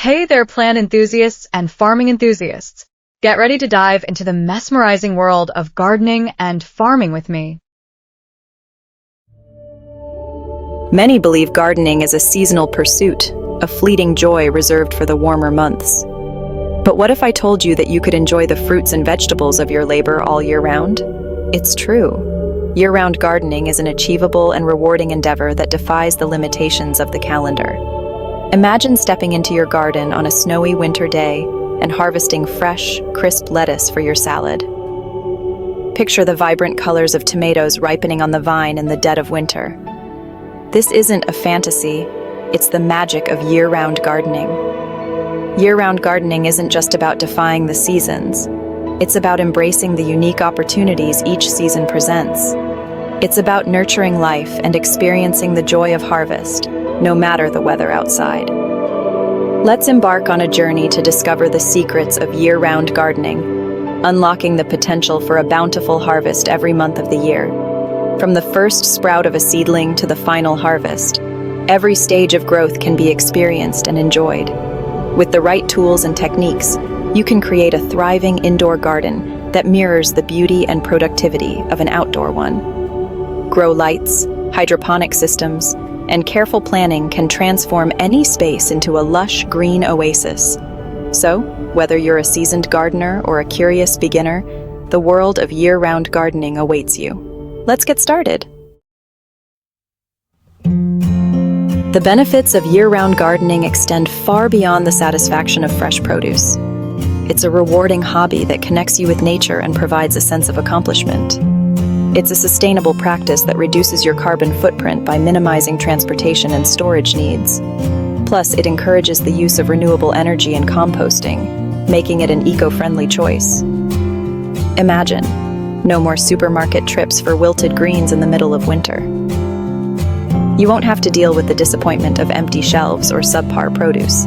Hey there, plant enthusiasts and farming enthusiasts. Get ready to dive into the mesmerizing world of gardening and farming with me. Many believe gardening is a seasonal pursuit, a fleeting joy reserved for the warmer months. But what if I told you that you could enjoy the fruits and vegetables of your labor all year round? It's true. Year-round gardening is an achievable and rewarding endeavor that defies the limitations of the calendar. Imagine stepping into your garden on a snowy winter day and harvesting fresh, crisp lettuce for your salad. Picture the vibrant colors of tomatoes ripening on the vine in the dead of winter. This isn't a fantasy, it's the magic of year-round gardening. Year-round gardening isn't just about defying the seasons. It's about embracing the unique opportunities each season presents. It's about nurturing life and experiencing the joy of harvest, no matter the weather outside. Let's embark on a journey to discover the secrets of year-round gardening, unlocking the potential for a bountiful harvest every month of the year. From the first sprout of a seedling to the final harvest, every stage of growth can be experienced and enjoyed. With the right tools and techniques, you can create a thriving indoor garden that mirrors the beauty and productivity of an outdoor one. Grow lights, hydroponic systems, and careful planning can transform any space into a lush green oasis. So, whether you're a seasoned gardener or a curious beginner, the world of year-round gardening awaits you. Let's get started. The benefits of year-round gardening extend far beyond the satisfaction of fresh produce. It's a rewarding hobby that connects you with nature and provides a sense of accomplishment. It's a sustainable practice that reduces your carbon footprint by minimizing transportation and storage needs. Plus, it encourages the use of renewable energy and composting, making it an eco-friendly choice. Imagine, no more supermarket trips for wilted greens in the middle of winter. You won't have to deal with the disappointment of empty shelves or subpar produce.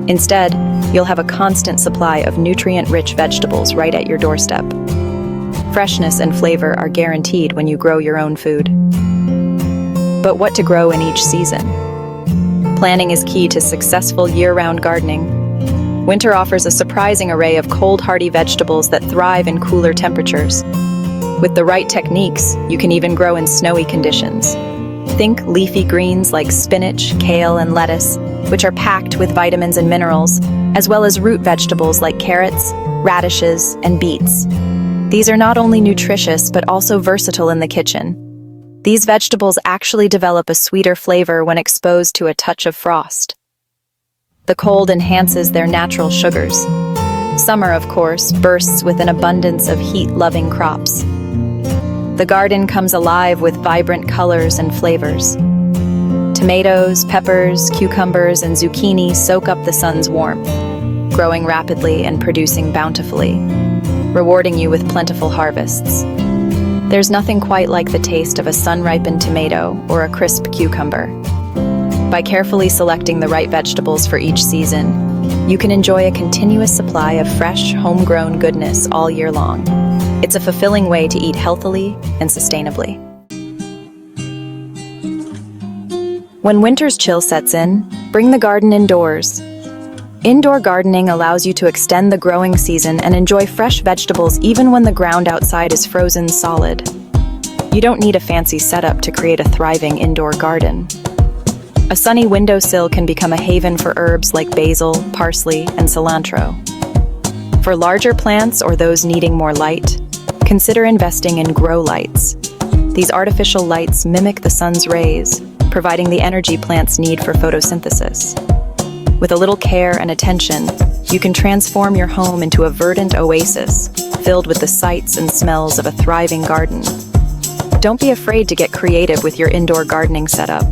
Instead, you'll have a constant supply of nutrient-rich vegetables right at your doorstep. Freshness and flavor are guaranteed when you grow your own food. But what to grow in each season? Planning is key to successful year-round gardening. Winter offers a surprising array of cold, hardy vegetables that thrive in cooler temperatures. With the right techniques, you can even grow in snowy conditions. Think leafy greens like spinach, kale, and lettuce, which are packed with vitamins and minerals, as well as root vegetables like carrots, radishes, and beets. These are not only nutritious, but also versatile in the kitchen. These vegetables actually develop a sweeter flavor when exposed to a touch of frost. The cold enhances their natural sugars. Summer, of course, bursts with an abundance of heat-loving crops. The garden comes alive with vibrant colors and flavors. Tomatoes, peppers, cucumbers, and zucchini soak up the sun's warmth, growing rapidly and producing bountifully, rewarding you with plentiful harvests. There's nothing quite like the taste of a sun-ripened tomato or a crisp cucumber. By carefully selecting the right vegetables for each season, you can enjoy a continuous supply of fresh, homegrown goodness all year long. It's a fulfilling way to eat healthily and sustainably. When winter's chill sets in, bring the garden indoors. Indoor gardening allows you to extend the growing season and enjoy fresh vegetables even when the ground outside is frozen solid. You don't need a fancy setup to create a thriving indoor garden. A sunny windowsill can become a haven for herbs like basil, parsley, and cilantro. For larger plants or those needing more light, consider investing in grow lights. These artificial lights mimic the sun's rays, providing the energy plants need for photosynthesis. With a little care and attention, you can transform your home into a verdant oasis, filled with the sights and smells of a thriving garden. Don't be afraid to get creative with your indoor gardening setup.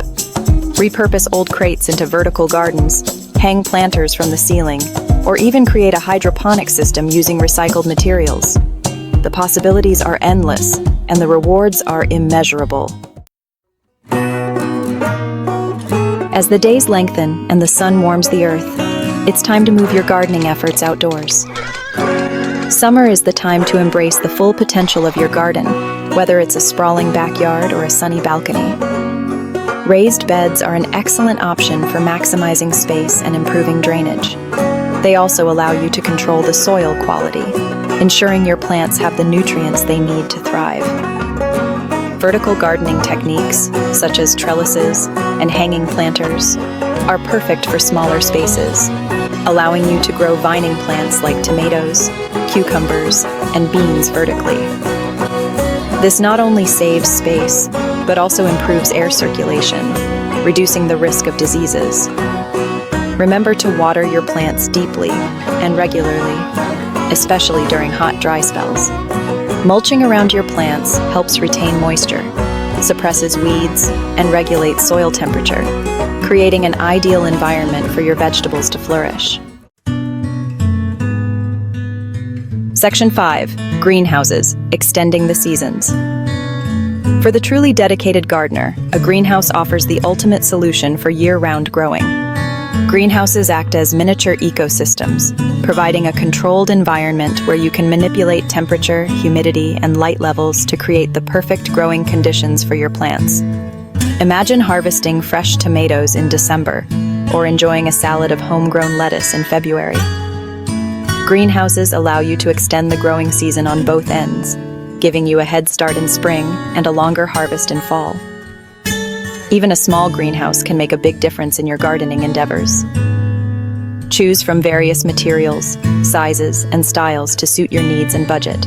Repurpose old crates into vertical gardens, hang planters from the ceiling, or even create a hydroponic system using recycled materials. The possibilities are endless, and the rewards are immeasurable. As the days lengthen and the sun warms the earth, it's time to move your gardening efforts outdoors. Summer is the time to embrace the full potential of your garden, whether it's a sprawling backyard or a sunny balcony. Raised beds are an excellent option for maximizing space and improving drainage. They also allow you to control the soil quality, ensuring your plants have the nutrients they need to thrive. Vertical gardening techniques, such as trellises and hanging planters, are perfect for smaller spaces, allowing you to grow vining plants like tomatoes, cucumbers, and beans vertically. This not only saves space, but also improves air circulation, reducing the risk of diseases. Remember to water your plants deeply and regularly, especially during hot, dry spells. Mulching around your plants helps retain moisture, suppresses weeds, and regulates soil temperature, creating an ideal environment for your vegetables to flourish. Section 5. Greenhouses, extending the seasons. For the truly dedicated gardener, a greenhouse offers the ultimate solution for year-round growing. Greenhouses act as miniature ecosystems, providing a controlled environment where you can manipulate temperature, humidity, and light levels to create the perfect growing conditions for your plants. Imagine harvesting fresh tomatoes in December, or enjoying a salad of homegrown lettuce in February. Greenhouses allow you to extend the growing season on both ends, giving you a head start in spring and a longer harvest in fall. Even a small greenhouse can make a big difference in your gardening endeavors. Choose from various materials, sizes, and styles to suit your needs and budget.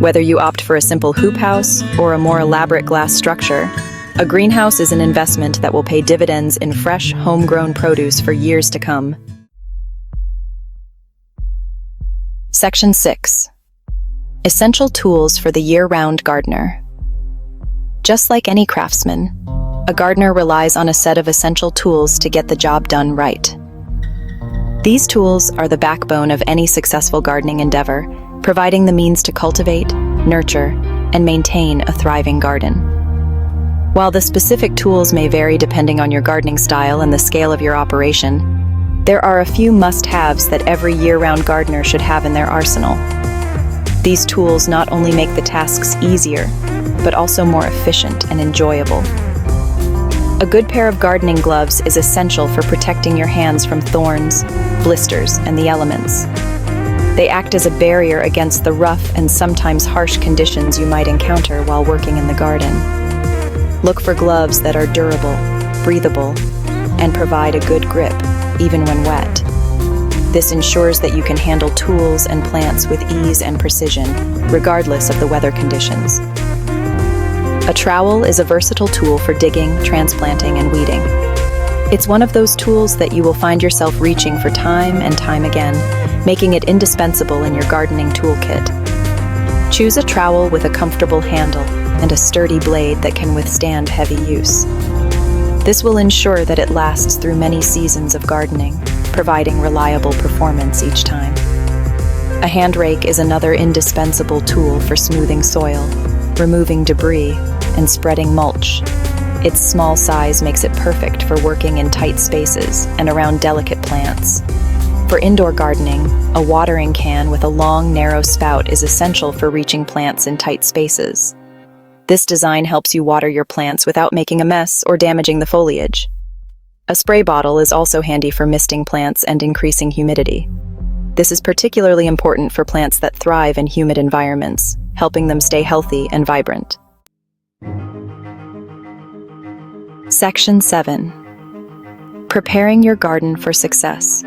Whether you opt for a simple hoop house or a more elaborate glass structure, a greenhouse is an investment that will pay dividends in fresh, homegrown produce for years to come. Section 6. Essential tools for the year-round gardener. Just like any craftsman, a gardener relies on a set of essential tools to get the job done right. These tools are the backbone of any successful gardening endeavor, providing the means to cultivate, nurture, and maintain a thriving garden. While the specific tools may vary depending on your gardening style and the scale of your operation, there are a few must-haves that every year-round gardener should have in their arsenal. These tools not only make the tasks easier, but also more efficient and enjoyable. A good pair of gardening gloves is essential for protecting your hands from thorns, blisters, and the elements. They act as a barrier against the rough and sometimes harsh conditions you might encounter while working in the garden. Look for gloves that are durable, breathable, and provide a good grip, even when wet. This ensures that you can handle tools and plants with ease and precision, regardless of the weather conditions. A trowel is a versatile tool for digging, transplanting, and weeding. It's one of those tools that you will find yourself reaching for time and time again, making it indispensable in your gardening toolkit. Choose a trowel with a comfortable handle and a sturdy blade that can withstand heavy use. This will ensure that it lasts through many seasons of gardening, providing reliable performance each time. A hand rake is another indispensable tool for smoothing soil, removing debris, and spreading mulch. Its small size makes it perfect for working in tight spaces and around delicate plants. For indoor gardening, a watering can with a long, narrow spout is essential for reaching plants in tight spaces. This design helps you water your plants without making a mess or damaging the foliage. A spray bottle is also handy for misting plants and increasing humidity. This is particularly important for plants that thrive in humid environments, helping them stay healthy and vibrant. Section 7. Preparing your garden for success.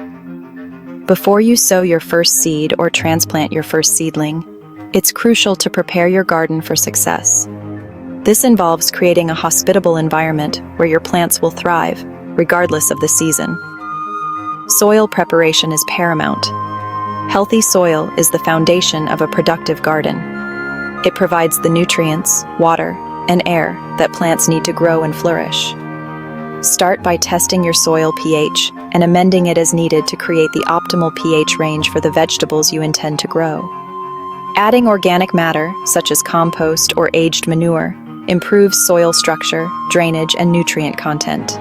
Before you sow your first seed or transplant your first seedling, it's crucial to prepare your garden for success. This involves creating a hospitable environment where your plants will thrive, regardless of the season. Soil preparation is paramount. Healthy soil is the foundation of a productive garden. It provides the nutrients, water, and air that plants need to grow and flourish. Start by testing your soil pH and amending it as needed to create the optimal pH range for the vegetables you intend to grow. Adding organic matter, such as compost or aged manure, improves soil structure, drainage, and nutrient content.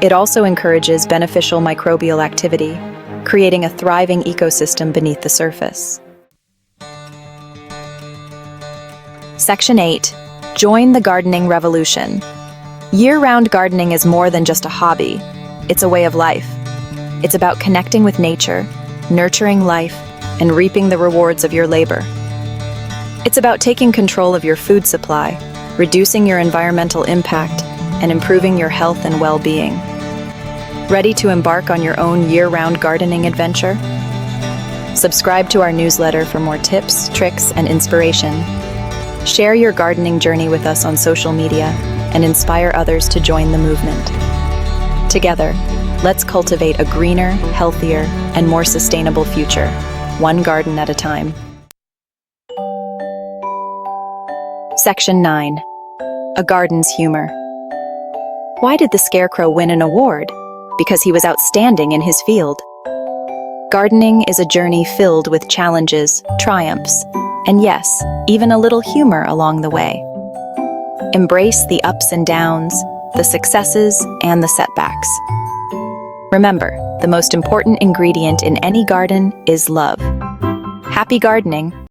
It also encourages beneficial microbial activity, creating a thriving ecosystem beneath the surface. Section 8. Join the gardening revolution. Year-round gardening is more than just a hobby. It's a way of life. It's about connecting with nature, nurturing life, and reaping the rewards of your labor. It's about taking control of your food supply, reducing your environmental impact, and improving your health and well-being. Ready to embark on your own year-round gardening adventure? Subscribe to our newsletter for more tips, tricks, and inspiration. Share your gardening journey with us on social media and inspire others to join the movement. Together, let's cultivate a greener, healthier, and more sustainable future, one garden at a time. Section 9. A Garden's Humor. Why did the Scarecrow win an award? Because he was outstanding in his field. Gardening is a journey filled with challenges, triumphs, and yes, even a little humor along the way. Embrace the ups and downs, the successes, and the setbacks. Remember, the most important ingredient in any garden is love. Happy gardening!